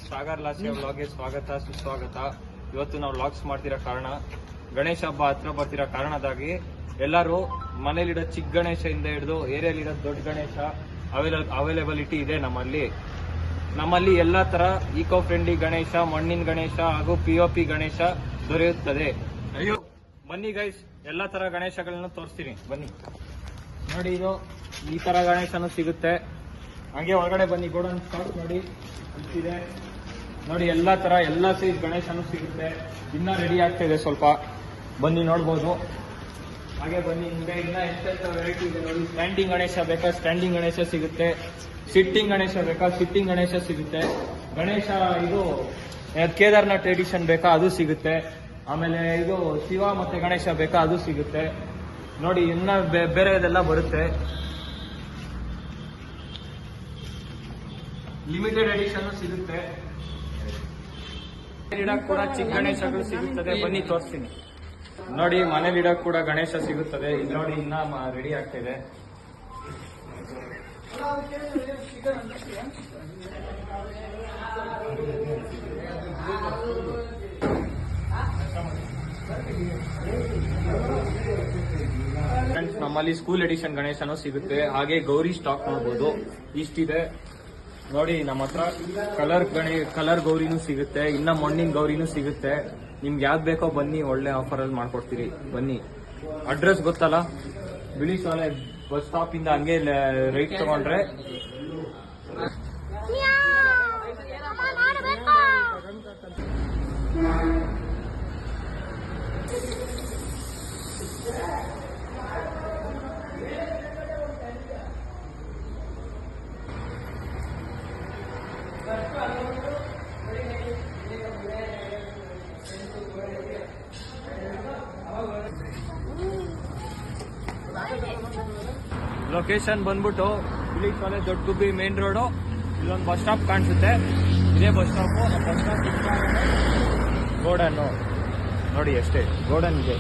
ಸಾಗರ್ ಲಾಸಿಯ ವ್ಲಾಗ್ಗೆ ಸ್ವಾಗತ ಸುಸ್ವಾಗತ. ಇವತ್ತು ನಾವು ವ್ಲಾಗ್ಸ್ ಮಾಡ್ತಿರೋ ಕಾರಣ ಗಣೇಶ ಹಬ್ಬ ಹತ್ರ ಬರ್ತಿರೋ ಕಾರಣದಾಗಿ ಎಲ್ಲರೂ ಮನೇಲಿಡೋ ಚಿಕ್ಕ ಗಣೇಶದಿಂದ ಹಿಡಿದು ಏರಿಯಾಲಿಡೋ ದೊಡ್ಡ ಗಣೇಶ ಅವೈಲೇಬಿಲಿಟಿ ಇದೆ ನಮ್ಮಲ್ಲಿ ಎಲ್ಲಾ ತರ ಈಕೋ ಫ್ರೆಂಡ್ಲಿ ಗಣೇಶ, ಮಣ್ಣಿನ ಗಣೇಶ ಹಾಗೂ POP ಗಣೇಶ ದೊರೆಯುತ್ತದೆ. ಅಯ್ಯೋ ಬನ್ನಿ ಗೈಸ್, ಎಲ್ಲಾ ತರ ಗಣೇಶಗಳನ್ನ ತೋರಿಸ್ತೀನಿ ಬನ್ನಿ. ನೋಡಿ, ಇದು ಈ ತರ ಗಣೇಶನೂ ಸಿಗುತ್ತೆ. ಹಂಗೆ ಒಳಗಡೆ ಬನ್ನಿ, ಗೋಡನ್ ಸ್ಟಾಕ್ ನೋಡಿ ಇದೆ. ನೋಡಿ, ಎಲ್ಲಾ ಸೈಜ್ ಗಣೇಶನೂ ಸಿಗುತ್ತೆ. ಇನ್ನ ರೆಡಿ ಆಗ್ತಿದೆ, ಸ್ವಲ್ಪ ಬನ್ನಿ ನೋಡ್ಬೋದು. ಹಾಗೆ ಬನ್ನಿ, ಹಿಂದೆ ಇನ್ನ ಎಷ್ಟೆಷ್ಟು ವೆರೈಟಿ ಇದೆ ನೋಡಿ. ಸ್ಟ್ಯಾಂಡಿಂಗ್ ಗಣೇಶ ಬೇಕಾ ಸ್ಟ್ಯಾಂಡಿಂಗ್ ಗಣೇಶ ಸಿಗುತ್ತೆ. ಸಿಟ್ಟಿಂಗ್ ಗಣೇಶ ಬೇಕಾ ಸಿಟ್ಟಿಂಗ್ ಗಣೇಶ ಸಿಗುತ್ತೆ. ಗಣೇಶ ಇದು ಕೇದಾರ್ನಾಥ್ ಎಡಿಷನ್ ಬೇಕಾ ಅದು ಸಿಗುತ್ತೆ. ಆಮೇಲೆ ಇದು ಶಿವ ಮತ್ತೆ ಗಣೇಶ ಬೇಕಾ ಅದು ಸಿಗುತ್ತೆ. ನೋಡಿ, ಇನ್ನ ಬೇರೆ ಇದೆಲ್ಲ ಬರುತ್ತೆ. ಲಿಮಿಟೆಡ್ ಎಡಿಷನ್ ಸಿಗುತ್ತೆ. ಇಡಕ್ ಕೂಡ ಚಿಕ್ಕ ಗಣೇಶಗಳು ಸಿಗುತ್ತದೆ. ಬನ್ನಿ ತೋರಿಸ್ತೀನಿ. ನೋಡಿ, ಮನೇಲಿ ಇಡಕ್ ಕೂಡ ಗಣೇಶ ಸಿಗುತ್ತದೆ. ಇದು ನೋಡಿ, ಇನ್ನ ರೆಡಿ ಆಗ್ತಿದೆ. ನಮ್ಮಲ್ಲಿ ಸ್ಕೂಲ್ ಎಡಿಷನ್ ಗಣೇಶನೂ ಸಿಗುತ್ತೆ. ಹಾಗೆ ಗೌರಿ ಸ್ಟಾಕ್ ನೋಡ್ಬೋದು, ಇಷ್ಟಿದೆ. ನೋಡಿ, ನಮ್ಮ ಹತ್ರ ಕಲರ್ ಗೌರಿನೂ ಸಿಗುತ್ತೆ. ಇನ್ನ ಮಣ್ಣಿನ ಗೌರಿನೂ ಸಿಗುತ್ತೆ. ನಿಮ್ಗೆ ಯಾವ್ದು ಬೇಕೋ ಬನ್ನಿ, ಒಳ್ಳೆ ಆಫರ್ ಅಲ್ಲಿ ಮಾಡ್ಕೊಡ್ತೀರಿ. ಬನ್ನಿ. ಅಡ್ರೆಸ್ ಗೊತ್ತಲ್ಲ, ಬಿಳಿ ಶಾಲೆ ಬಸ್ ಸ್ಟಾಪ್ ಇಂದ ಹಂಗೆ ರೈಟ್ ತಗೊಂಡ್ರೆ ಲೊಕೇಶನ್ ಬಂದ್ಬಿಟ್ಟು ಬಿಳಿ ಶಾಲೆ, ದೊಡ್ಡ ಗುಬ್ಬಿ ಮೇನ್ ರೋಡು. ಇಲ್ಲೊಂದು ಬಸ್ ಸ್ಟಾಪ್ ಕಾಣಿಸುತ್ತೆ, ಇದೇ ಬಸ್ ಸ್ಟಾಪು. ಬಸ್ ಸ್ಟಾಪ್ ಗೋಡನ್ನು ನೋಡಿ, ಅಷ್ಟೇ ಗೋಡನ್ ಇದೆ.